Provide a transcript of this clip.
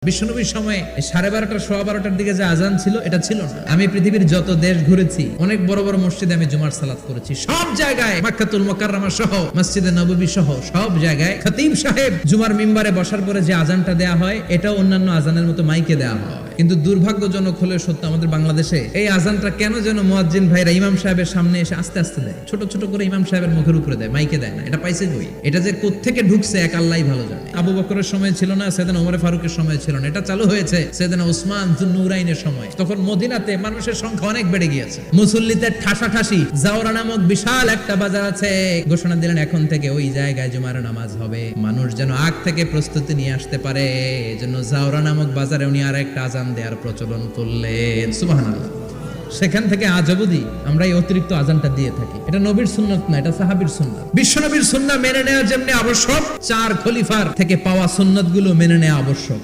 বিশ্বনবীর সময় 12:30 12:15 দিকে যে আজান ছিল এটা ছিল না। আমি পৃথিবীর যত দেশ ঘুরেছি, অনেক বড় বড় মসজিদে আমি জুমার সালাত করেছি। সব জায়গায় মক্কাতুল মুকাররমা সহ মসজিদে নববী সহ সব জায়গায় খতিব সাহেব জুমার মিম্বারে বসার পরে যে আজানটা দেয়া হয় এটা অন্যান্য আজানের মতো মাইকে দেয়া হয়। কিন্তু দুর্ভাগ্যজনক হলে সত্য, আমাদের বাংলাদেশে এই আজানটা কেন যেন মুয়াজ্জিন ভাইরা ইমাম সাহেবের সামনে এসে আস্তে আস্তে দেয়, ছোট ছোট করে ইমাম সাহেবের মুখের উপরে দেয়, মাইকে দেয় না। এটা পাইছে কই? এটা যে কোত্থেকে ঢুকছে এক আল্লাহই ভালো জানে। আবু বকরের সময় ছিল না, সাইয়েদনা ওমর ফারুকের সময় ছিল না, এটা চালু হয়েছে সাইয়েদনা উসমান যুন্নুরাইনের সময়। তখন মদিনাতে মানুষের সংখ্যা অনেক বেড়ে গিয়েছে, মুসল্লিদের ঠাসাঠাসি। জাওরা নামক বিশাল একটা বাজার আছে, ঘোষণা দিলেন এখন থেকে ওই জায়গায় জুমার নামাজ হবে। মানুষ যেন আগ থেকে প্রস্তুতি নিয়ে আসতে পারে, এজন্য জাওরা নামক বাজারে উনি আর একটা আজান দেওয়ার প্রচলন করলেন। সুবহানাল্লাহ। সেখান থেকে আজ অবধি আমরা এই অতিরিক্ত আজানটা দিয়ে থাকি। এটা নবীর সুন্নাত না, এটা সাহাবীর সুন্নাত। বিশ্ব নবীর সুন্নাহ মেনে নেওয়া যেমনি আবশ্যক, 4 খলিফার থেকে পাওয়া সুন্নাতগুলো মেনে নেওয়া আবশ্যক।